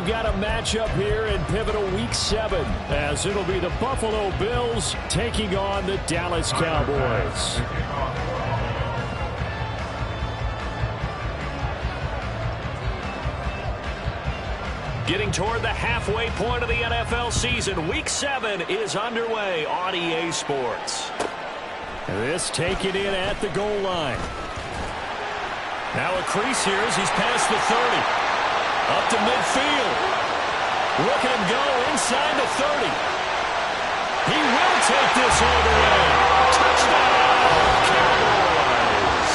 we've got a matchup here in pivotal Week 7, as it'll be the Buffalo Bills taking on the Dallas Cowboys. Getting toward the halfway point of the NFL season, Week 7 is underway on EA Sports. This taken in at the goal line. Now a crease here as he's past the 30. Up to midfield. Look at him go inside the 30. He will take this all the way. Touchdown, Cowboys.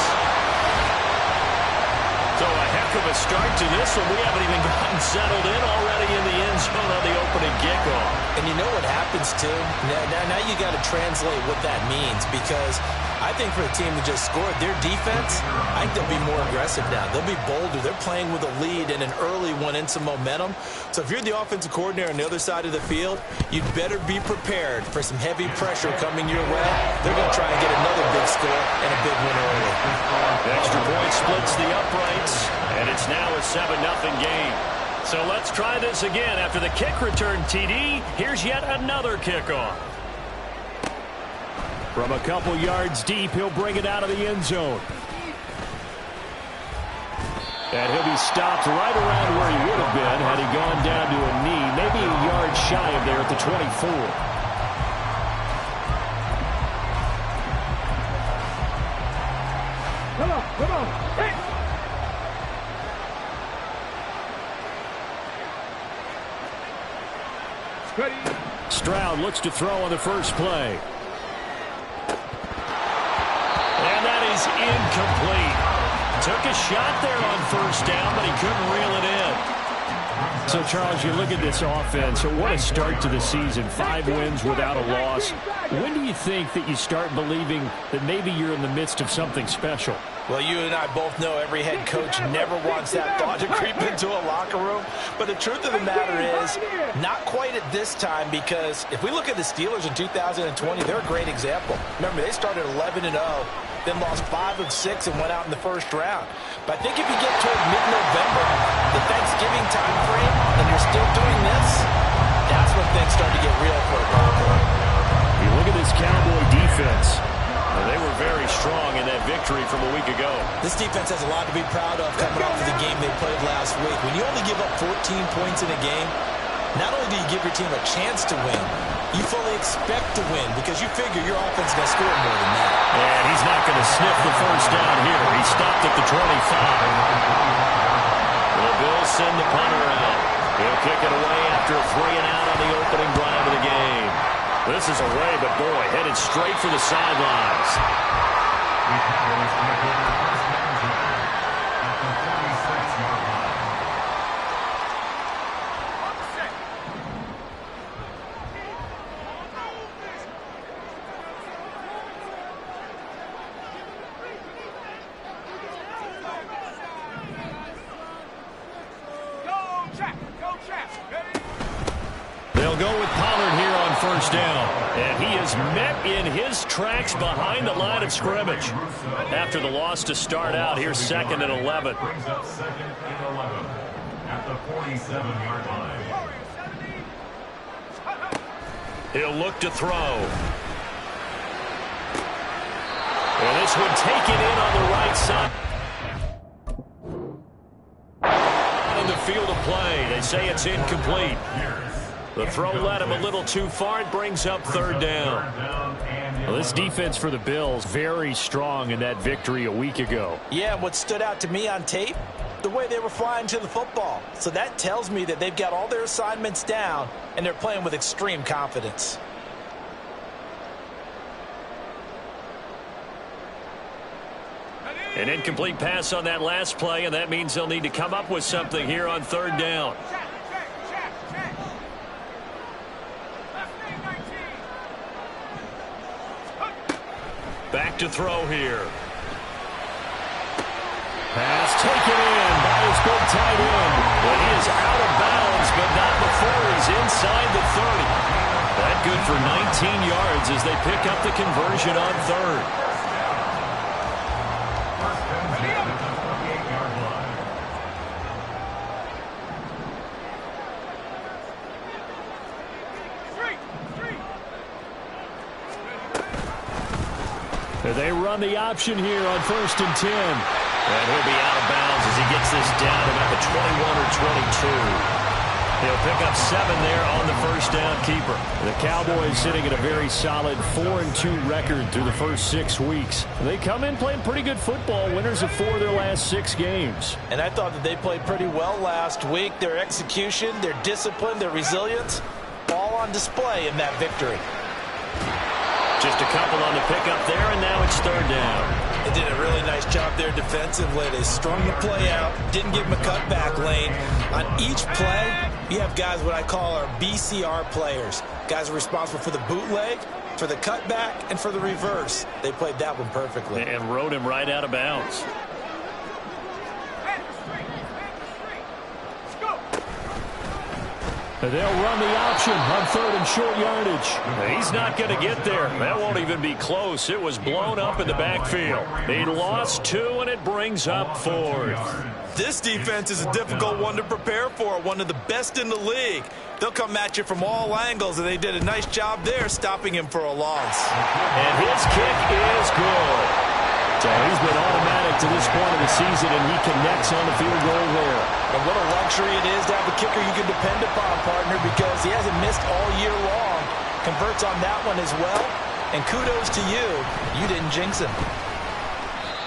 So a heck of a start to this one. We haven't even gotten settled in already in the end zone on the opening kickoff. And you know what happens, too? Now you got to translate what that means, because I think for a team that just scored, their defense, I think they'll be more aggressive now. They'll be bolder. They're playing with a lead and an early one and some momentum. So if you're the offensive coordinator on the other side of the field, you'd better be prepared for some heavy pressure coming your way. They're going to try and get another big score and a big win early. The extra point splits the uprights, and it's now a 7-0 game. So let's try this again. After the kick return TD, here's yet another kickoff. From a couple yards deep, he'll bring it out of the end zone. And he'll be stopped right around where he would have been had he gone down to a knee, maybe a yard shy of there at the 24. Come on. Hey! Stroud looks to throw on the first play. And that is incomplete. Took a shot there on first down, but he couldn't reel it in. So, Charles, you look at this offense, what a start to the season. 5 wins without a loss. When do you think that you start believing that maybe you're in the midst of something special? Well, you and I both know every head coach never wants that thought to creep into a locker room. But the truth of the matter is, not quite at this time, because if we look at the Steelers in 2020, they're a great example. Remember, they started 11-0, then lost 5 of 6 and went out in the first round. But I think if you get toward mid-November, the Thanksgiving time frame, and you're still doing this, that's when things start to get real for a Broncos. You look at this Cowboy defense. They were very strong in that victory from a week ago. This defense has a lot to be proud of coming off of the game they played last week. When you only give up 14 points in a game, not only do you give your team a chance to win, you fully expect to win because you figure your offense is going to score more than that. And he's not going to sniff the first down here. He stopped at the 25. The Bills send the punter out. He'll kick it away after a 3-and-out on the opening drive of the game. This is away, but boy, headed straight for the sidelines. They'll go with Pollard here on first down. And he is met in his tracks behind the line of scrimmage. After the loss to start out, here's 2nd and 11. Brings up 2nd and 11 at the 47-yard line. He'll look to throw. And this one taken in on the right side. On the field of play, they say it's incomplete. The throw led him a little too far. It brings up 3rd down. Well, this defense for the Bills, very strong in that victory a week ago. Yeah, what stood out to me on tape, the way they were flying to the football. So that tells me that they've got all their assignments down, and they're playing with extreme confidence. An incomplete pass on that last play, and that means they'll need to come up with something here on 3rd down. Back to throw here. Pass taken in by his big tight end. But he is out of bounds, but not before he's inside the 30. That good for 19 yards as they pick up the conversion on 3rd. They run the option here on 1st and 10. And he'll be out of bounds as he gets this down about the 21 or 22. He'll pick up 7 there on the first down keeper. The Cowboys sitting at a very solid 4-2 record through the first 6 weeks. They come in playing pretty good football, winners of 4 of their last 6 games. And I thought that they played pretty well last week. Their execution, their discipline, their resilience, all on display in that victory. Just a couple on the pickup there, and now it's 3rd down. They did a really nice job there defensively. They strung the play out, didn't give them a cutback lane. On each play, you have guys what I call our BCR players. Guys are responsible for the bootleg, for the cutback, and for the reverse. They played that one perfectly. And rode him right out of bounds. They'll run the option on 3rd and short yardage. He's not going to get there. That won't even be close. It was blown up in the backfield. He lost 2, and it brings up 4th. This defense is a difficult one to prepare for, one of the best in the league. They'll come at you from all angles, and they did a nice job there stopping him for a loss. And his kick is good. So he's been automatic to this point of the season, and he connects on the field goal there. And what a luxury it is to have a kicker you can depend upon, partner, because he hasn't missed all year long. Converts on that one as well. And kudos to you. You didn't jinx him.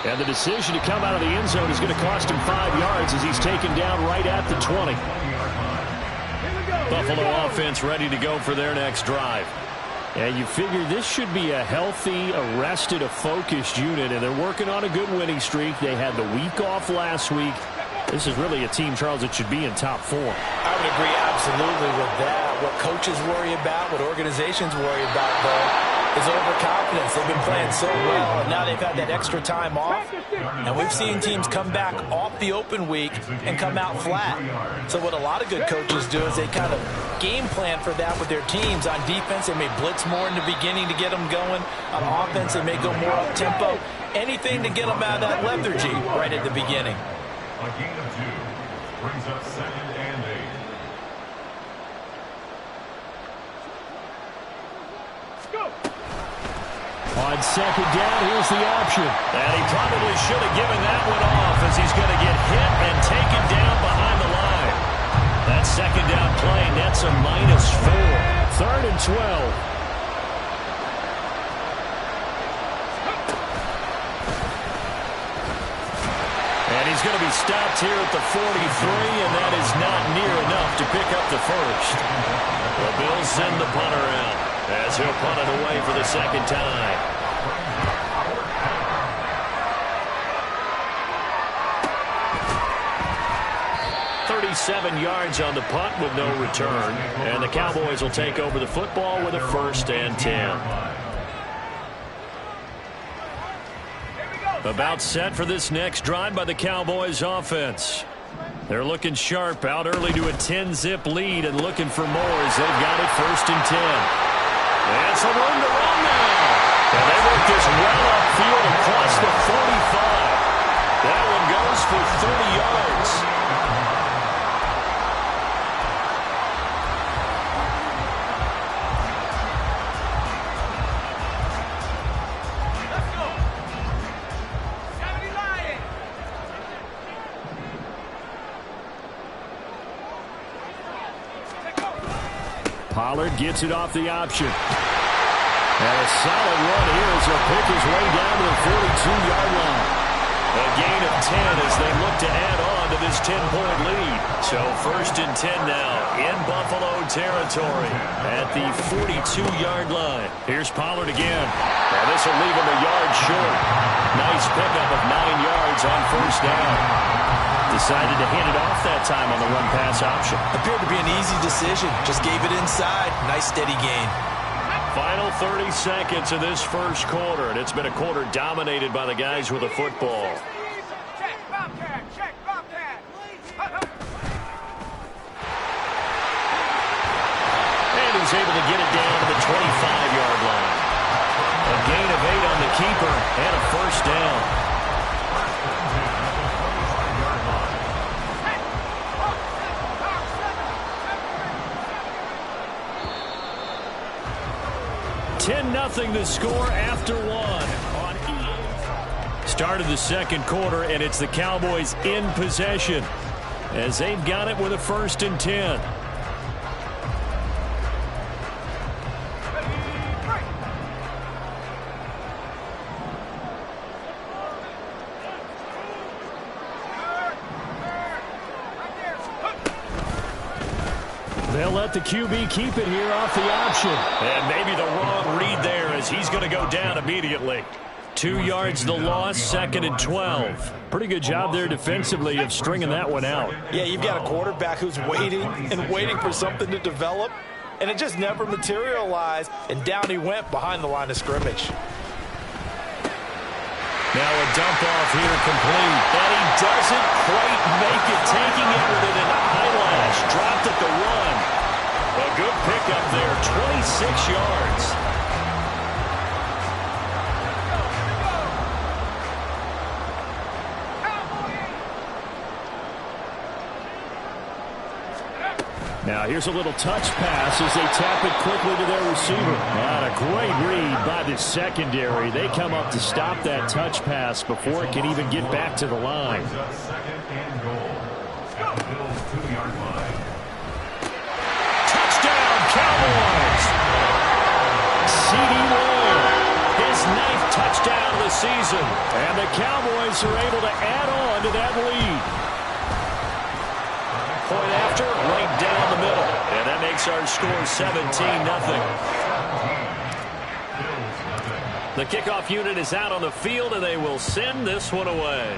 And the decision to come out of the end zone is going to cost him 5 yards as he's taken down right at the 20. Buffalo offense ready to go for their next drive. And you figure this should be a healthy, arrested, a focused unit, and they're working on a good winning streak. They had the week off last week. This is really a team, Charles, that should be in top 4. I would agree absolutely with that. What coaches worry about, what organizations worry about, though, is overconfidence. They've been playing so well, and now they've had that extra time off. And we've seen teams come back off the open week and come out flat. So what a lot of good coaches do is they kind of game plan for that with their teams. On defense, they may blitz more in the beginning to get them going. On offense, they may go more up-tempo. Anything to get them out of that lethargy right at the beginning. A gain of 2 brings up 2nd and 8. On 2nd down, here's the option. And he probably should have given that one off as he's going to get hit and taken down behind the line. That 2nd down play nets a -4. 3rd and 12. And he's going to be stopped here at the 43, and that is not near enough to pick up the first. The Bills send the punter out as he'll punt it away for the 2nd time. $37 on the punt with no return. And the Cowboys will take over the football with a 1st and 10. About set for this next drive by the Cowboys offense. They're looking sharp, out early to a 10-zip lead and looking for more as they've got it 1st and 10. And some room to run now. And they work this well upfield across the 45. That one goes for 30 yards. Pollard gets it off the option. And a solid run here as he'll pick his way down to the 42-yard line. A gain of 10 as they look to add on to this 10-point lead. So 1st and 10 now in Buffalo territory at the 42-yard line. Here's Pollard again. Now this will leave him a yard short. Nice pickup of 9 yards on 1st down. Decided to hand it off that time on the run-pass option. Appeared to be an easy decision. Just gave it inside. Nice steady gain. Final 30 seconds of this first quarter, and it's been a quarter dominated by the guys with the football. And he's able to get it down to the 25-yard line. A gain of 8 on the keeper and a 1st down. Nothing to score after 1 on start of the second quarter, and it's the Cowboys in possession as they've got it with a 1st and 10. They'll let the QB keep it here off the option. And maybe the wrong read there as he's going to go down immediately. 2 yards the loss, 2nd and 12. Pretty good job there defensively of stringing that one out. Yeah, you've got a quarterback who's waiting and waiting for something to develop, and it just never materialized, and down he went behind the line of scrimmage. Now a dump off here complete. And he doesn't quite make it, taking it within an eyelash. Dropped at the 1. A good pickup there, 26 yards. Now here's a little touch pass as they tap it quickly to their receiver. And a great read by the secondary. They come up to stop that touch pass before it can even get back to the line. 2nd and goal at the Bills' 2-yard line. Touchdown, Cowboys! C.D. Lamb, his 9th touchdown of the season. And the Cowboys are able to add on to that lead. Point after, right down the middle. And that makes our score 17-0. The kickoff unit is out on the field, and they will send this one away.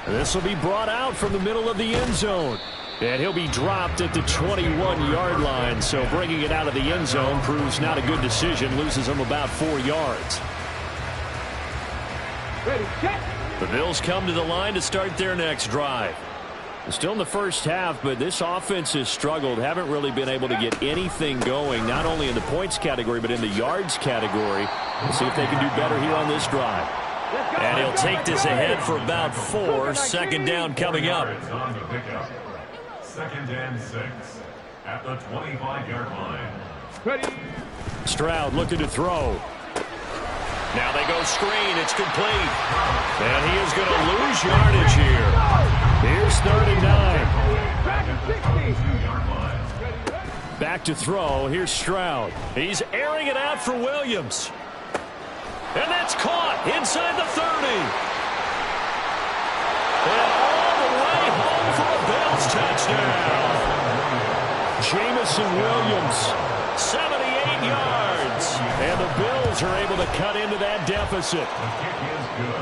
This will be brought out from the middle of the end zone. And he'll be dropped at the 21-yard line. So bringing it out of the end zone proves not a good decision. Loses him about 4 yards. Ready, set. The Bills come to the line to start their next drive. Still in the first half, but this offense has struggled. Haven't really been able to get anything going, not only in the points category, but in the yards category. We'll see if they can do better here on this drive. And he'll take this ahead for about 4. 2nd down coming up. 2nd and 6 at the 25-yard line. Ready. Stroud looking to throw. Now they go screen. It's complete. And he is going to lose yardage here. Here's 3rd and 9. Back to throw. Here's Stroud. He's airing it out for Williams. And that's caught inside the 30. And all the way home for a Bills touchdown. Jamison Williams, 78 yards. And the Bills are able to cut into that deficit.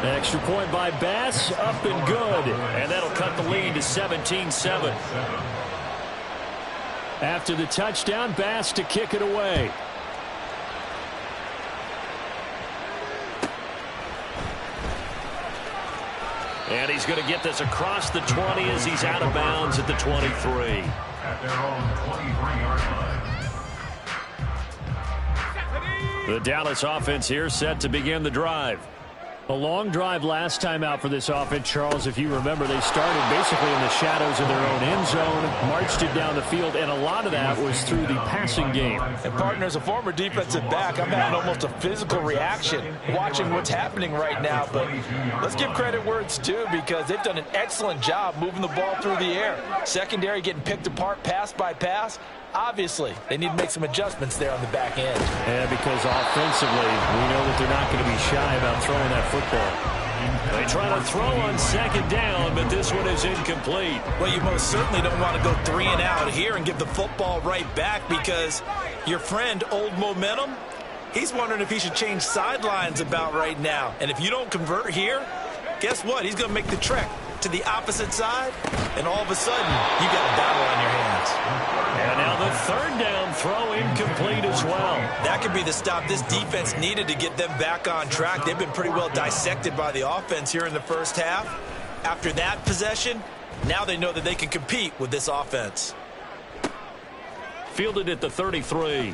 Extra point by Bass, up and good. And that'll cut the lead to 17-7. After the touchdown, Bass to kick it away. And he's going to get this across the 20 as he's out of bounds at the 23. At their own 23-yard line. The Dallas offense here set to begin the drive. A long drive last time out for this offense, Charles. If you remember, they started basically in the shadows of their own end zone, marched it down the field, and a lot of that was through the passing game. And, partner, as a former defensive back, I'm having almost a physical reaction watching what's happening right now. But let's give credit where it's due, because they've done an excellent job moving the ball through the air. Secondary getting picked apart pass by pass. Obviously, they need to make some adjustments there on the back end. Yeah, because offensively, we know that they're not going to be shy about throwing that football. They try to throw on 2nd down, but this one is incomplete. Well, you most certainly don't want to go 3 and out here and give the football right back, because your friend, Old Momentum, he's wondering if he should change sidelines about right now. And if you don't convert here, guess what? He's going to make the trek to the opposite side, and all of a sudden, you got a battle on your hands. And now the 3rd down throw incomplete as well. That could be the stop this defense needed to get them back on track. They've been pretty well dissected by the offense here in the first half. After that possession, now they know that they can compete with this offense. Fielded at the 33.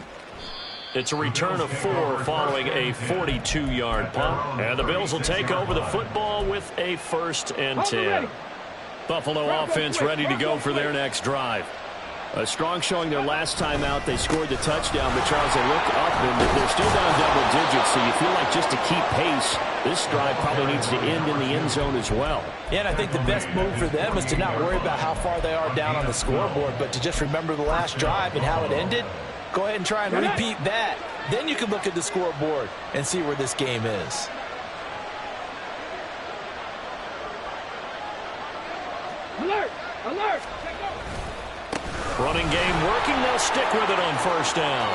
It's a return of 4 following a 42-yard punt. And the Bills will take over the football with a 1st and 10. Buffalo offense ready to go for their next drive. A strong showing their last time out. They scored the touchdown, but Charles, they look up and they're still down double digits, so you feel like just to keep pace, this drive probably needs to end in the end zone as well. Yeah, and I think the best move for them is to not worry about how far they are down on the scoreboard, but to just remember the last drive and how it ended. Go ahead and try and repeat that. Then you can look at the scoreboard and see where this game is. Alert! Alert! Running game working. They'll stick with it on first down.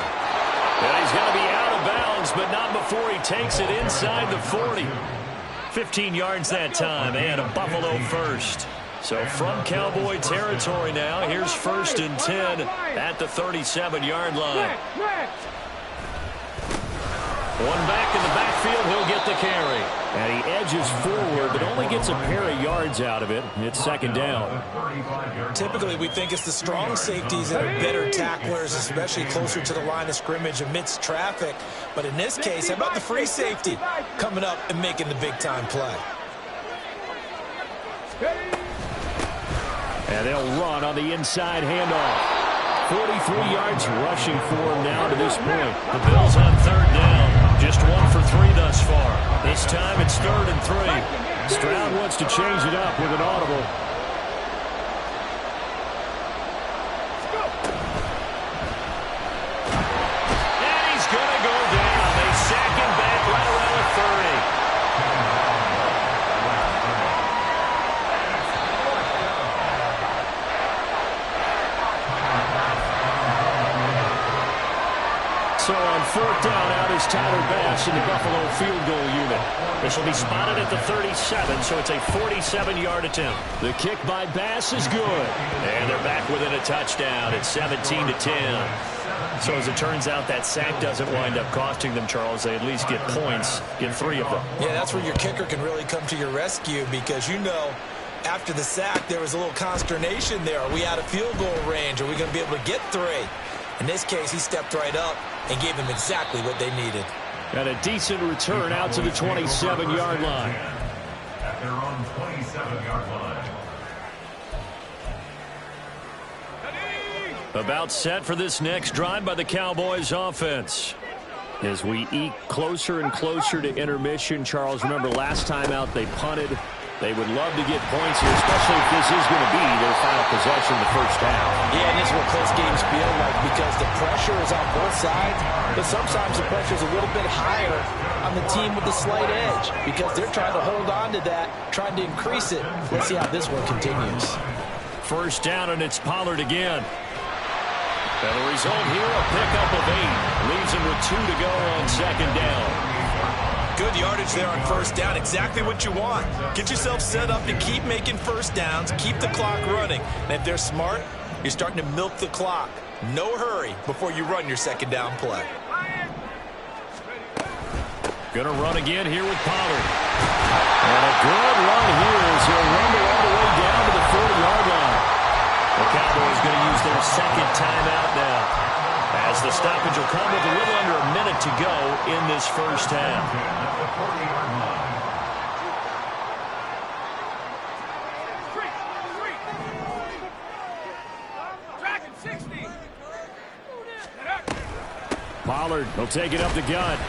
And he's going to be out of bounds, but not before he takes it inside the 40. 15 yards that time, and a Buffalo first. So from Cowboy territory now, here's 1st and 10 at the 37-yard line. One back in the backfield, he'll get the carry. And he edges forward, but only gets a pair of yards out of it. It's 2nd down. Typically, we think it's the strong safeties that are better tacklers, especially closer to the line of scrimmage amidst traffic. But in this case, how about the free safety coming up and making the big-time play? And they'll run on the inside handoff. 43 yards rushing for him now to this point. The Bills on 3rd down. Just 1 for 3 thus far. This time it's 3rd and 3. Stroud wants to change it up with an audible. And he's going to go down. They sack him back right around the 30. So on 4th down, out is Tyler Bass in the Buffalo field goal unit. This will be spotted at the 37, so it's a 47-yard attempt. The kick by Bass is good. And they're back within a touchdown. It's 17-10. So as it turns out, that sack doesn't wind up costing them, Charles. They at least get points, get 3 of them. Yeah, that's where your kicker can really come to your rescue because, you know, after the sack, there was a little consternation there. Are we out of field goal range? Are we going to be able to get 3? In this case, he stepped right up and gave them exactly what they needed. And a decent return out to the 27-yard line. At their own 27-yard line. About set for this next drive by the Cowboys offense. As we eke closer and closer to intermission, Charles, remember last time out they punted. They would love to get points here, especially if this is going to be their final possession of the first half. Yeah, and this is what close games feel like because the pressure is on both sides, but sometimes the pressure is a little bit higher on the team with the slight edge because they're trying to hold on to that, trying to increase it. Let's see how this one continues. First down, and it's Pollard again. And the result here, a pickup of 8. Leaves him with 2 to go on 2nd down. Good yardage there on first down. Exactly what you want. Get yourself set up to keep making first downs, keep the clock running. And if they're smart, you're starting to milk the clock. No hurry before you run your 2nd down play. Going to run again here with Pollard. And a good run here as he'll rumble all the way down to the 40-yard line. The Cowboys going to use their 2nd timeout now, as the stoppage will come with a little under a minute to go in this first half. Pollard will take it up the gut.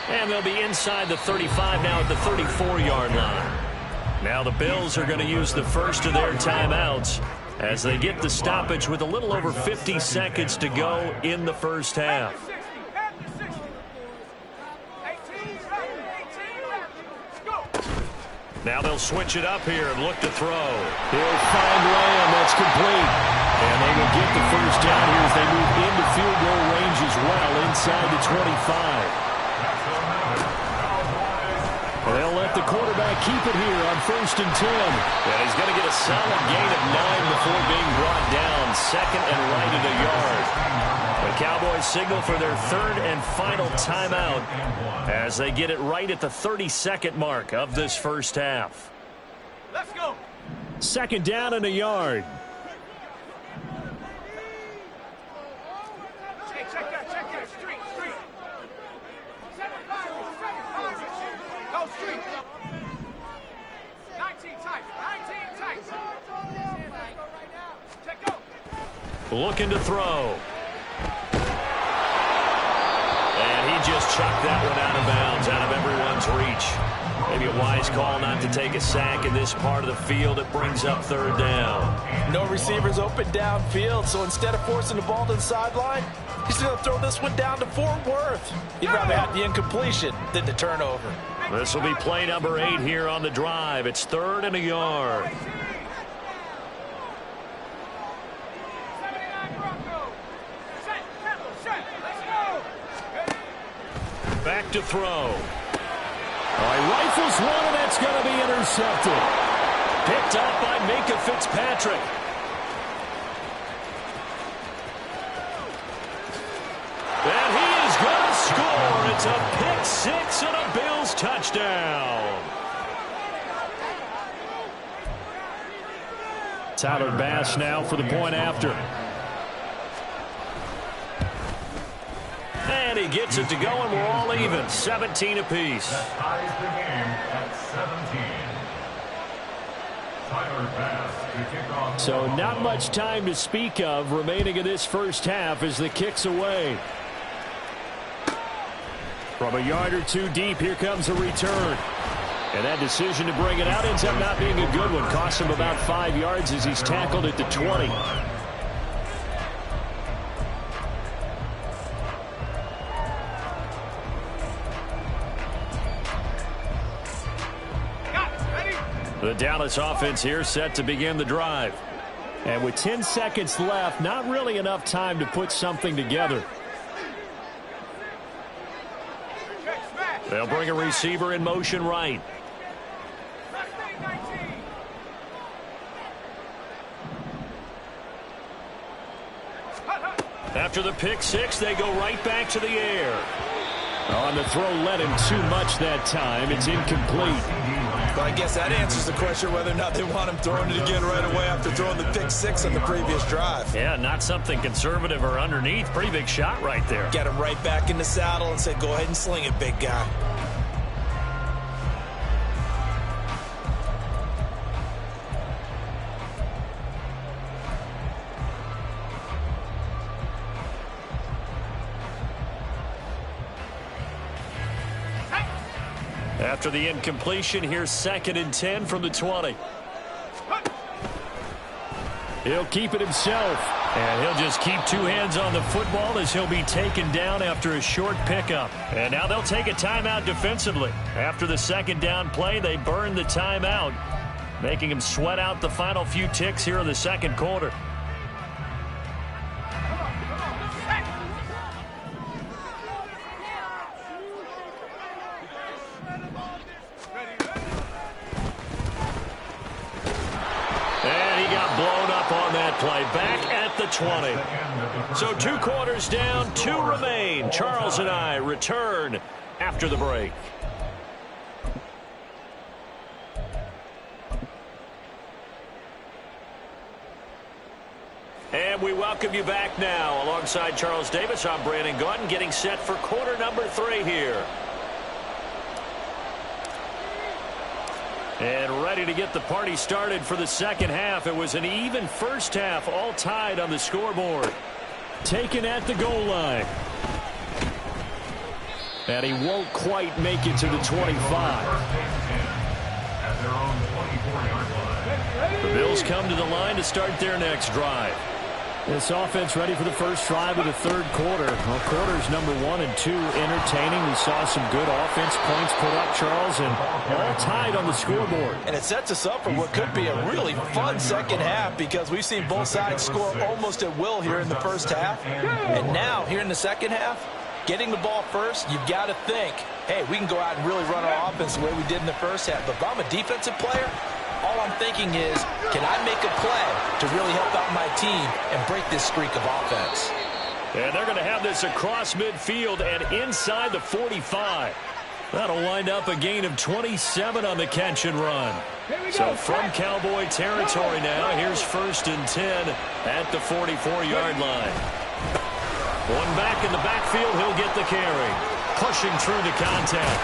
And they'll be inside the 35 now at the 34-yard line. Now the Bills are going to use the first of their timeouts as they get the stoppage with a little over 50 seconds to go in the first half. Now they'll switch it up here and look to throw. He'll find Lamb. That's complete. And they will get the first down here as they move into field goal range as well inside the 25. They'll let the quarterback keep it here on 1st and 10. And he's going to get a solid gain of 9 before being brought down. 2nd and right at a yard. The Cowboys signal for their 3rd and final timeout as they get it right at the 32nd mark of this first half. Let's go. 2nd down and a yard. Check that. Street. Go street. 19 tight. Check go. Looking to throw. And he just chucked that one out of bounds, out of everyone's reach. Maybe a wise call not to take a sack in this part of the field. It brings up third down. No receivers open downfield, so instead of forcing the ball to the sideline, he's going to throw this one down to Fort Worth. He'd rather have the incompletion than the turnover. This will be play number 8 here on the drive. It's 3rd and a yard. Back to throw. He rifles one, and that's going to be intercepted. Picked up by Minka Fitzpatrick. And he is going to score. It's a pick 6 and a Bills touchdown. Tyler Bass now for the point after. And he gets it to go, and we're all even. 17 apiece. That ties the game at 17. Tyler Bass to kick off. So not much time to speak of remaining in this first half as the kick's away. From a yard or two deep, here comes a return. And that decision to bring it out ends up not being a good one. Costs him about 5 yards as he's tackled at the 20. The Dallas offense here set to begin the drive. And with 10 seconds left, not really enough time to put something together. They'll bring a receiver in motion right. After the pick 6, they go right back to the air. On the throw, led him too much that time. It's incomplete. But I guess that answers the question whether or not they want him throwing it again right away after throwing the pick 6 on the previous drive. Yeah, not something conservative or underneath. Pretty big shot right there. Get him right back in the saddle and say, go ahead and sling it, big guy. After the incompletion, here's 2nd and 10 from the 20. He'll keep it himself. And he'll just keep 2 hands on the football as he'll be taken down after a short pickup. And now they'll take a timeout defensively. After the 2nd down play, they burn the timeout, making him sweat out the final few ticks here in the 2nd quarter. Play back at the 20. So 2 quarters down, 2 remain. Charles and I return after the break. And we welcome you back now. Alongside Charles Davis, I'm Brandon Gaudin, getting set for quarter number 3 here. And ready to get the party started for the 2nd half. It was an even first half, all tied on the scoreboard. Taken at the goal line. And he won't quite make it to the 25. At their own 24-yard line. The Bills come to the line to start their next drive. This offense ready for the first drive of the 3rd quarter. Well, quarters number 1 and 2 entertaining. We saw some good offense points put up, Charles, and all tied on the scoreboard. And it sets us up for what could be a really fun 2nd half because we've seen both sides score almost at will here in the first half. And now, here in the 2nd half, getting the ball first, you've got to think, hey, we can go out and really run our offense the way we did in the first half. But if I'm a defensive player, all I'm thinking is, can I make a play to really help out my team and break this streak of offense? And they're going to have this across midfield and inside the 45. That'll wind up a gain of 27 on the catch and run. So from Cowboy territory now, here's 1st and 10 at the 44-yard line. One back in the backfield, he'll get the carry. Pushing through the contact.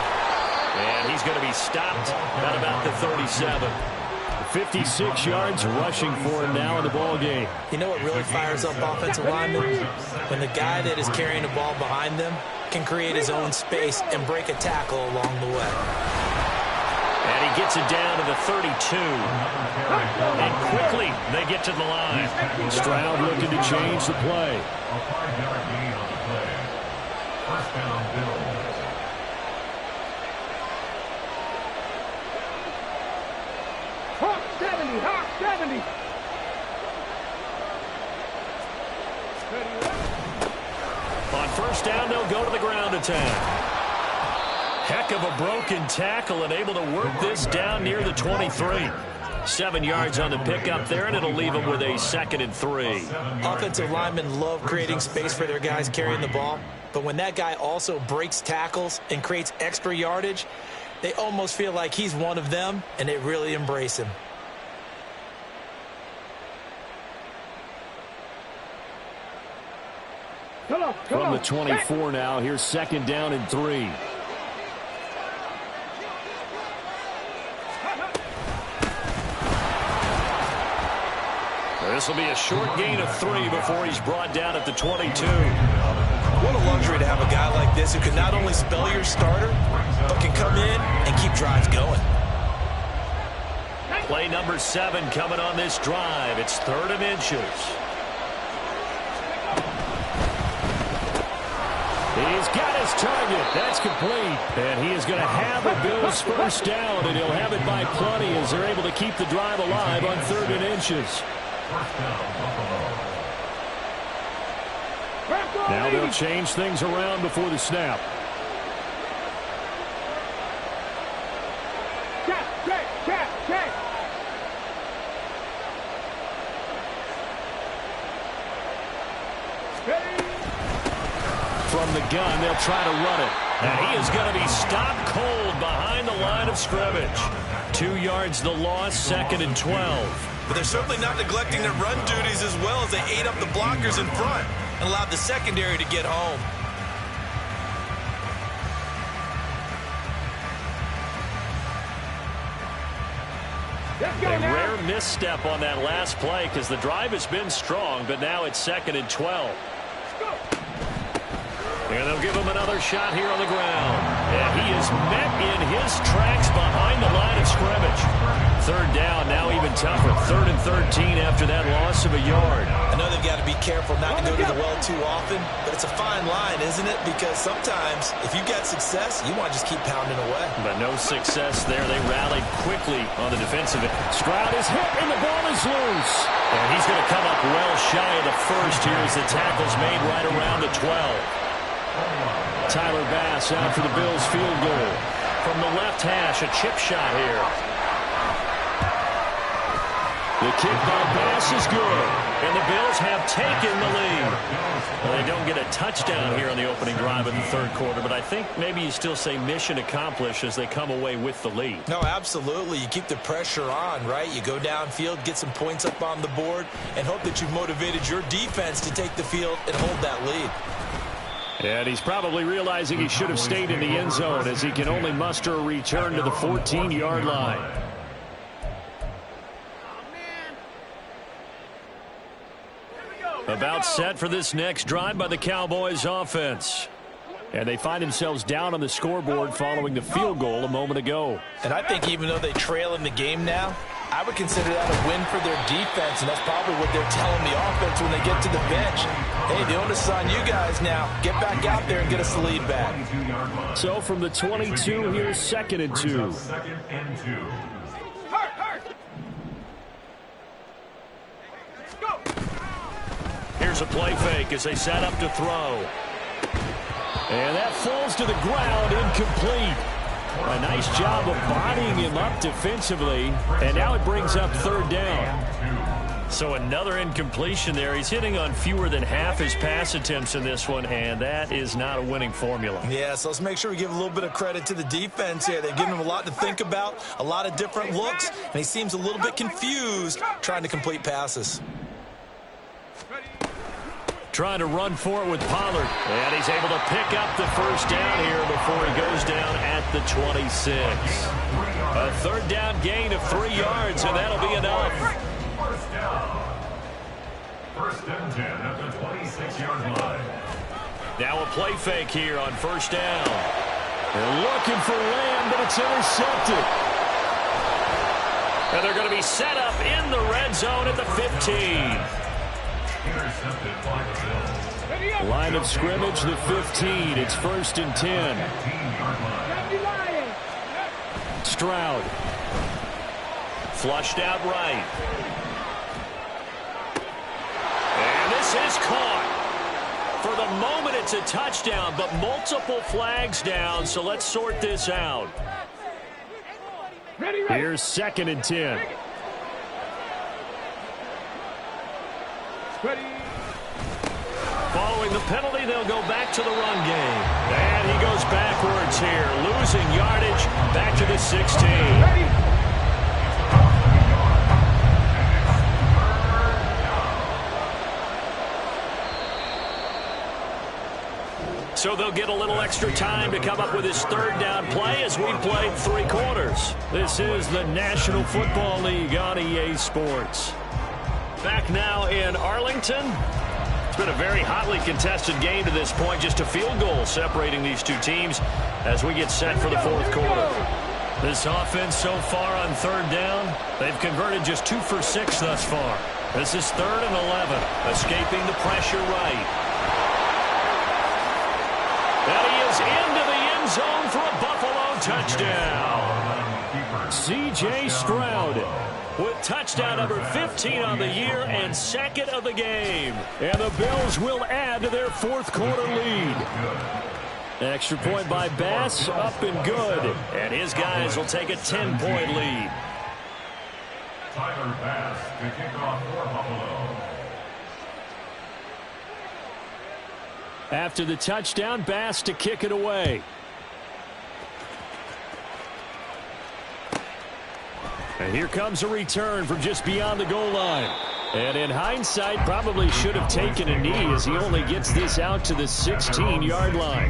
And he's going to be stopped at about the 37. 56 yards rushing for him now in the ball game. You know what really fires up offensive linemen? When the guy that is carrying the ball behind them can create his own space and break a tackle along the way. And he gets it down to the 32. And quickly they get to the line. Stroud looking to change the play. A 5-yard gain on the play. First down, Bills. Hawk 70, Hawk 70. On first down, they'll go to the ground attack. Heck of a broken tackle and able to work this down near the 23. 7 yards on the pickup there, and it'll leave them with a 2nd and 3. Offensive linemen love creating space for their guys carrying the ball, but when that guy also breaks tackles and creates extra yardage, they almost feel like he's one of them, and they really embrace him. From the 24 now, here's 2nd down and 3. This will be a short gain of 3 before he's brought down at the 22. What a luxury to have a guy like this who can not only spell your starter, but can come in and keep drives going. Play number 7 coming on this drive. It's 3rd and inches. He's got his target. That's complete. And he is going to have the Bills' first down, and he'll have it by plenty as they're able to keep the drive alive on 3rd and inches. Now they'll change things around before the snap. From the gun, they'll try to run it. And he is going to be stopped cold behind the line of scrimmage. 2 yards the loss, 2nd and 12. But they're certainly not neglecting their run duties as well as they ate up the blockers in front and allowed the secondary to get home. A rare misstep on that last play because the drive has been strong, but now it's 2nd and 12. And they'll give him another shot here on the ground. And he is met in his tracks behind the line of scrimmage. 3rd down, now even tougher. 3rd and 13 after that loss of a yard. I know they've got to be careful not to go to the well too often, but it's a fine line, isn't it? Because sometimes, if you've got success, you want to just keep pounding away. But no success there. They rallied quickly on the defensive end. Stroud is hit, and the ball is loose. And he's going to come up well shy of the first here as the tackle's made right around the 12. Tyler Bass out for the Bills field goal. From the left hash, a chip shot here. The kick by Bass is good. And the Bills have taken the lead. Well, they don't get a touchdown here on the opening drive of the 3rd quarter, but I think maybe you still say mission accomplished as they come away with the lead. No, absolutely. You keep the pressure on, right? You go downfield, get some points up on the board, and hope that you've motivated your defense to take the field and hold that lead. And he's probably realizing he should have stayed in the end zone as he can only muster a return to the 14-yard line. About set for this next drive by the Cowboys offense. And they find themselves down on the scoreboard following the field goal a moment ago. And I think even though they trail in the game now, I would consider that a win for their defense, and that's probably what they're telling the offense when they get to the bench. Hey, the onus is on you guys now. Get back out there and get us the lead back. So from the 22, here's 2nd and 2. 2nd and 2. Here's a play fake as they set up to throw. And that falls to the ground, incomplete. A nice job of bodying him up defensively. And now it brings up 3rd down. So another incompletion there. He's hitting on fewer than half his pass attempts in this one, and that is not a winning formula. Yeah, so let's make sure we give a little bit of credit to the defense here. They've given him a lot to think about, a lot of different looks, and he seems a little bit confused trying to complete passes. Trying to run for it with Pollard. And he's able to pick up the first down here before he goes down at the 26. A third down gain of 3 yards, and that'll be enough. First down. First and 10 at the 26-yard line. Now a play fake here on first down. They're looking for Lamb, but it's intercepted. And they're going to be set up in the red zone at the 15. Intercepted by the Bills. Line of scrimmage, the 15. It's first and 10. 15-yard line. Stroud. Flushed out right. And this is caught. For the moment, it's a touchdown, but multiple flags down, so let's sort this out. Here's second and 10. Following the penalty, they'll go back to the run game. And he goes backwards here, losing yardage back to the 16. So they'll get a little extra time to come up with his third down play as we played 3 quarters. This is the National Football League on EA Sports. Back now in Arlington. It's been a very hotly contested game to this point. Just a field goal separating these two teams as we get set for the fourth quarter. This offense so far on third down, they've converted just 2 for 6 thus far. This is 3rd and 11. Escaping the pressure right. And he is into the end zone for a Buffalo touchdown. C.J. Stroud with touchdown number 15 on the year and second of the game. And the Bills will add to their fourth quarter lead. Extra point by Bass, up and good. And his guys will take a 10-point lead. Tyler Bass to kick off for Buffalo. After the touchdown, Bass to kick it away. And here comes a return from just beyond the goal line. And in hindsight, probably should have taken a knee as he only gets this out to the 16-yard line.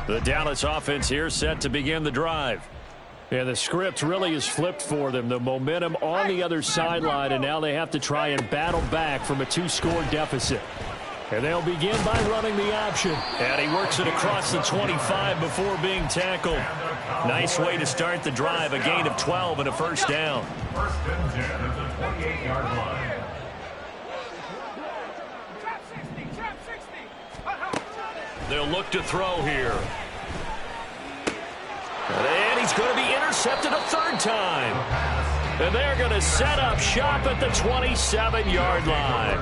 The Dallas offense here set to begin the drive. Yeah, the script really is flipped for them. The momentum on the other sideline, and now they have to try and battle back from a 2-score deficit. And they'll begin by running the option. And he works it across the 25 before being tackled. Nice way to start the drive. A gain of 12 and a first down. First and 10 at the 28-yard line. They'll look to throw here. And he's going to be intercepted a 3rd time. And they're going to set up shop at the 27-yard line.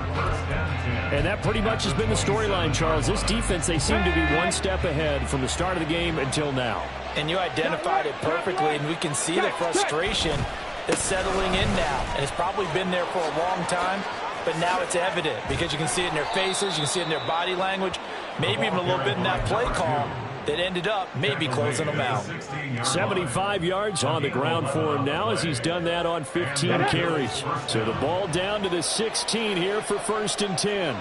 And that pretty much has been the storyline, Charles. This defense, they seem to be one step ahead from the start of the game until now. And you identified it perfectly, and we can see the frustration that's settling in now. And it's probably been there for a long time, but now it's evident because you can see it in their faces, you can see it in their body language, maybe even a little bit in that play call that ended up maybe closing them out. 75 yards on the ground for him now as he's done that on 15 carries. So the ball down to the 16 here for first and 10.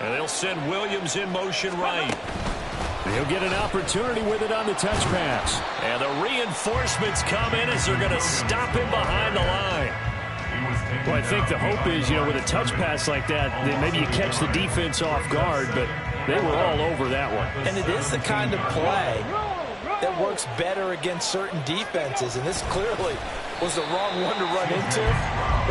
And they'll send Williams in motion right. He'll get an opportunity with it on the touch pass. And the reinforcements come in as they're going to stop him behind the line. Well, I think the hope is, with a touch pass like that maybe you catch the defense off guard, but they were all over that one. And it is the kind of play that works better against certain defenses, and this clearly was the wrong one to run into.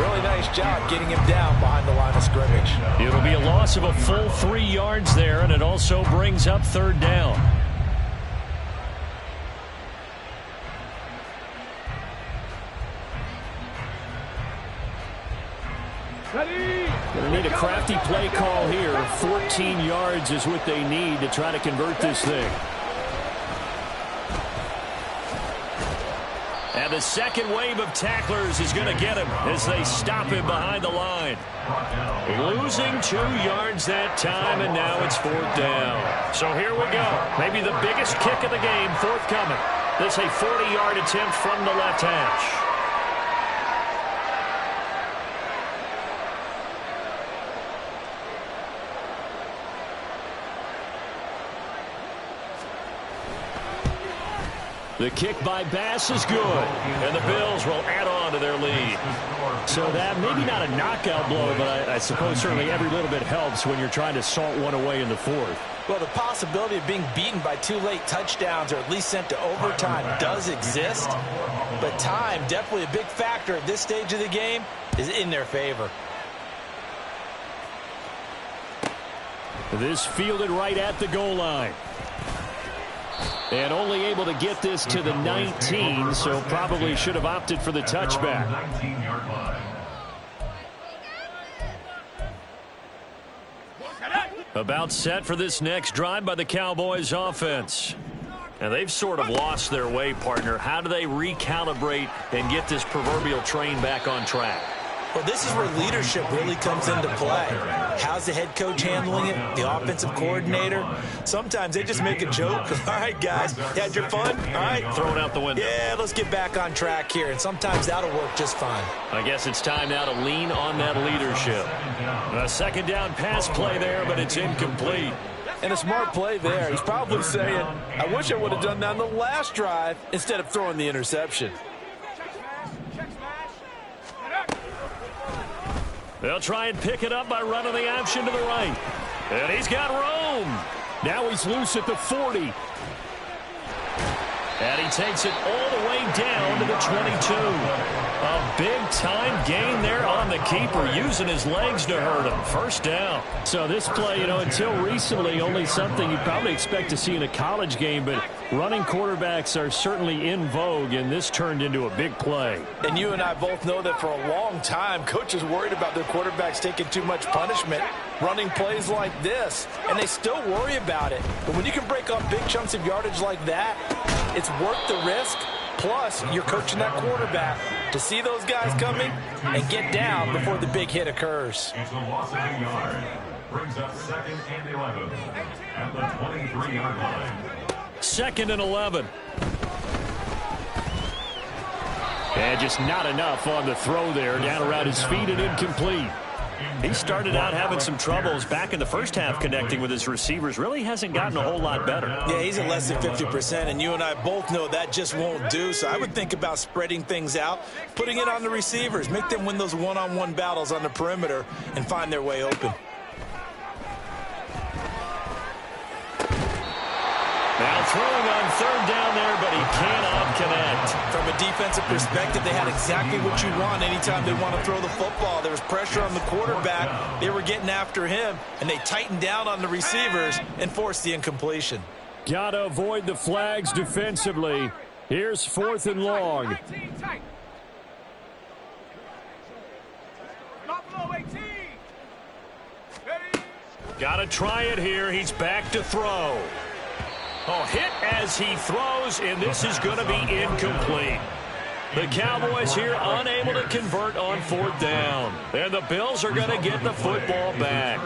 Really nice job getting him down behind the line of scrimmage. It'll be a loss of a full 3 yards there, and it also brings up 3rd down. Going to need a crafty play call here. 14 yards is what they need to try to convert this thing. And the second wave of tacklers is going to get him as they stop him behind the line. Losing 2 yards that time, and now it's 4th down. So here we go. Maybe the biggest kick of the game forthcoming. This a 40-yard attempt from the left hash. The kick by Bass is good, and the Bills will add on to their lead. So that maybe not a knockout blow, but I suppose certainly every little bit helps when you're trying to salt one away in the fourth. Well, the possibility of being beaten by 2 late touchdowns or at least sent to overtime does exist, but time, definitely a big factor at this stage of the game, is in their favor. This fielded right at the goal line. And only able to get this to the 19, so probably should have opted for the touchback. About set for this next drive by the Cowboys offense. And they've sort of lost their way, partner. How do they recalibrate and get this proverbial train back on track? Well, this is where leadership really comes into play. How's the head coach handling it? The offensive coordinator? Sometimes they just make a joke. All right, guys, you had your fun? All right. Throw it out the window. Yeah, let's get back on track here. And sometimes that'll work just fine. I guess it's time now to lean on that leadership. A second down pass play there, but it's incomplete. And a smart play there. He's probably saying, I wish I would have done that on the last drive instead of throwing the interception. They'll try and pick it up by running the option to the right. And he's got room. Now he's loose at the 40. And he takes it all the way down to the 22. A big-time gain there on the keeper, using his legs to hurt him. First down. So this play, until recently, only something you'd probably expect to see in a college game, but running quarterbacks are certainly in vogue, and this turned into a big play. And you and I both know that for a long time, coaches worried about their quarterbacks taking too much punishment, running plays like this, and they still worry about it. But when you can break up big chunks of yardage like that, it's worth the risk. Plus, you're coaching that quarterback to see those guys coming and get down before the big hit occurs. It's a loss of a yard. Brings up 2nd and 11 at the 23-yard line. 2nd and 11. And just not enough on the throw there. Down around his feet and incomplete. He started out having some troubles back in the first half connecting with his receivers. Really hasn't gotten a whole lot better. Yeah, he's at less than 50%, and you and I both know that just won't do. So I would think about spreading things out, putting it on the receivers, make them win those one-on-one battles on the perimeter and find their way open. Now throwing on 3rd down there, but he cannot connect. From a defensive perspective, they had exactly what you want anytime they want to throw the football. There was pressure on the quarterback. They were getting after him, and they tightened down on the receivers and forced the incompletion. Got to avoid the flags defensively. Here's 4th and long. Got to try it here. He's back to throw. Oh, hit as he throws, and this is going to be incomplete. The Cowboys here unable to convert on 4th down. And the Bills are going to get the football back.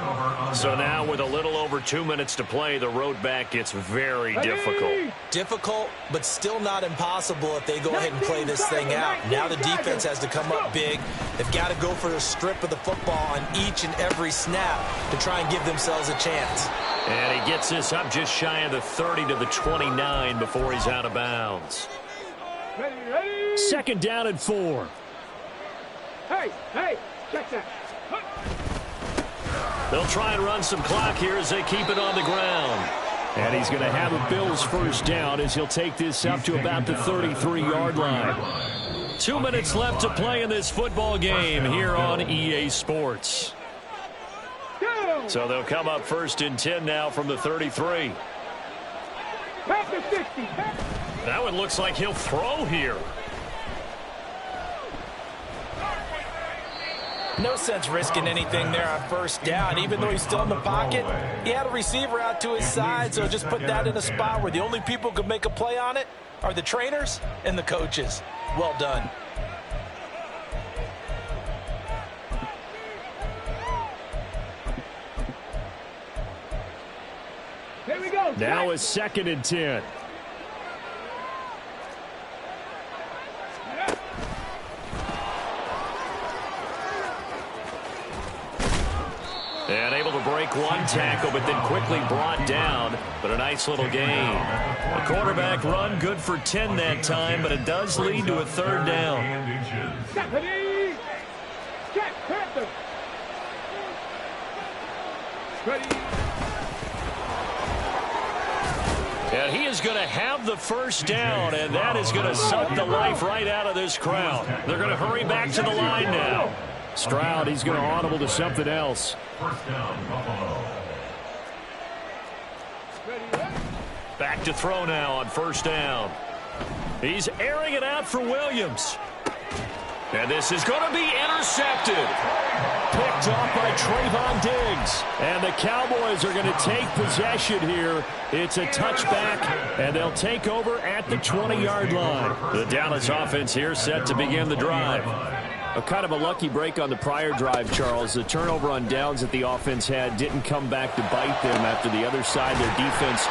So now with a little over 2 minutes to play, the road back gets very difficult. Difficult, but still not impossible if they go ahead and play this thing out. Now the defense has to come up big. They've got to go for a strip of the football on each and every snap to try and give themselves a chance. And he gets this up just shy of the 30 to the 29 before he's out of bounds. 2nd down and 4. Hey, check that. They'll try and run some clock here as they keep it on the ground. And he's going to have a Bills first down as he'll take this up to about the 33-yard line. 2 minutes left to play in this football game here on EA Sports. So they'll come up 1st and 10 now from the 33. Back to 60. That one looks like he'll throw here. No sense risking anything there on 1st down. Even though he's still in the pocket, he had a receiver out to his side, so just put that in a spot where the only people who could make a play on it are the trainers and the coaches. Well done. Here we go. Now it's 2nd and 10. And able to break one tackle, but then quickly brought down. But a nice little gain. A quarterback run, good for 10 that time, but it does lead to a third down. And he is going to have the first down, and that is going to suck the life right out of this crowd. They're going to hurry back to the line now. Stroud, he's going to audible to something else. Back to throw now on first down. He's airing it out for Williams. And this is going to be intercepted. Picked off by Trayvon Diggs. And the Cowboys are going to take possession here. It's a touchback, and they'll take over at the 20-yard line. The Dallas offense here set to begin the drive. A kind of a lucky break on the prior drive, Charles. The turnover on downs that the offense had didn't come back to bite them after the other side. Their defense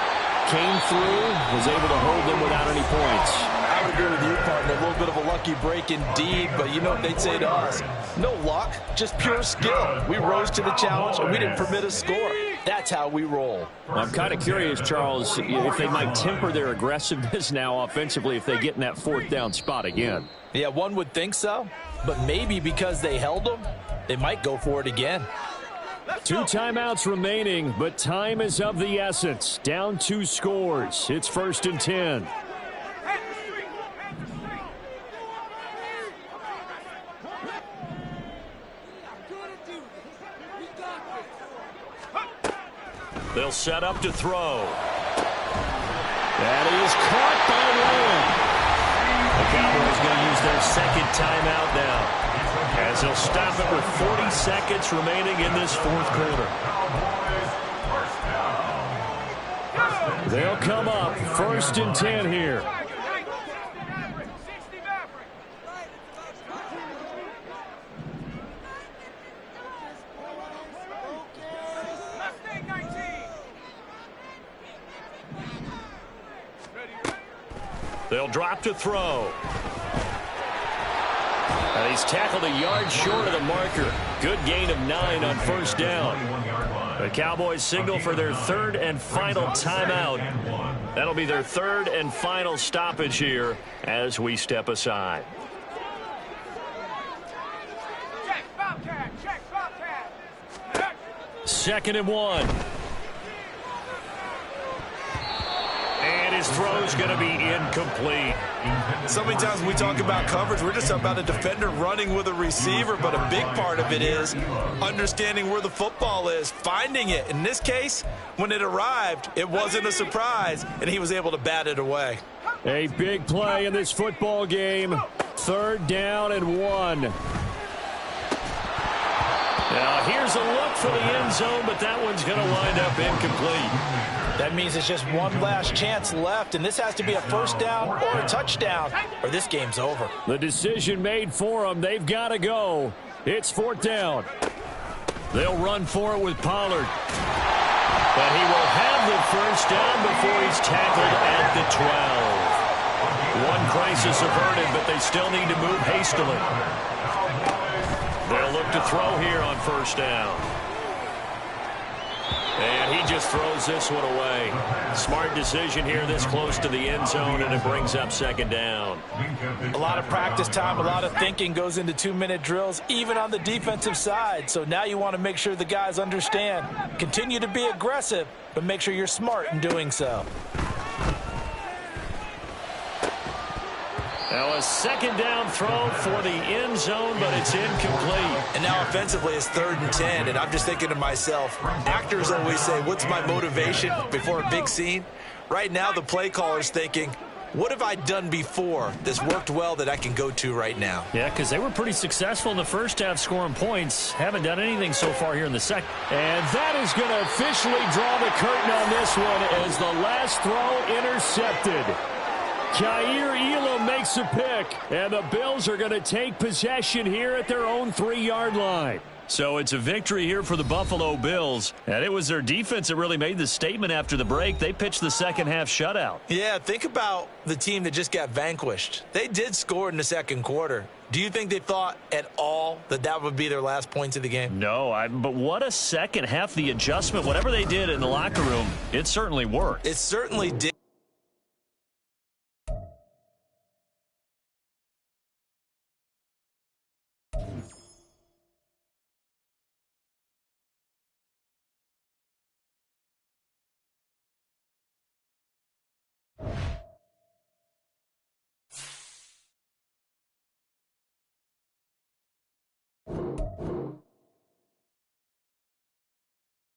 came through, was able to hold them without any points. I would agree with you, partner. A little bit of a lucky break indeed, but you know what they'd say to us? No luck, just pure skill. We rose to the challenge, and we didn't permit a score. That's how we roll. Well, I'm kind of curious, Charles, if they might temper their aggressiveness now offensively if they get in that fourth down spot again. Yeah, one would think so, but maybe because they held them, they might go for it again. 2 timeouts remaining, but time is of the essence. Down 2 scores. It's 1st and 10. They'll set up to throw. That is caught by Lamb. The Cowboys going to use their second timeout now, as they'll stop it with 40 seconds remaining in this fourth quarter. They'll come up 1st and 10 here. They'll drop to throw. And he's tackled a yard short of the marker. Good gain of 9 on first down. The Cowboys signal for their third and final timeout. That'll be their third and final stoppage here as we step aside. Second and 1. And his throw's going to be incomplete. So many times when we talk about coverage, we're just about a defender running with a receiver, but a big part of it is understanding where the football is, finding it. In this case, when it arrived, it wasn't a surprise, and he was able to bat it away. A big play in this football game. 3rd down and 1. Now here's a look for the end zone, but that one's going to wind up incomplete. That means it's just one last chance left, and this has to be a first down or a touchdown, or this game's over. The decision made for them. They've got to go. It's 4th down. They'll run for it with Pollard. But he will have the first down before he's tackled at the 12. One crisis averted, but they still need to move hastily. They'll look to throw here on first down. And he just throws this one away. Smart decision here this close to the end zone, and it brings up 2nd down. A lot of practice time, a lot of thinking goes into 2-minute drills, even on the defensive side. So now you want to make sure the guys understand. Continue to be aggressive, but make sure you're smart in doing so. Now a 2nd down throw for the end zone, but it's incomplete. And now offensively it's 3rd and 10, and I'm just thinking to myself, actors always say, what's my motivation before a big scene? Right now the play caller's thinking, what have I done before that's worked well that I can go to right now? Yeah, because they were pretty successful in the first half scoring points. Haven't done anything so far here in the second. And that is going to officially draw the curtain on this one as the last throw intercepted. Jair Elam makes a pick, and the Bills are going to take possession here at their own 3-yard line. So it's a victory here for the Buffalo Bills, and it was their defense that really made the statement after the break. They pitched the second half shutout. Yeah, think about the team that just got vanquished. They did score in the second quarter. Do you think they thought at all that that would be their last points of the game? No, but what a second half. The adjustment, whatever they did in the locker room, it certainly worked. It certainly did.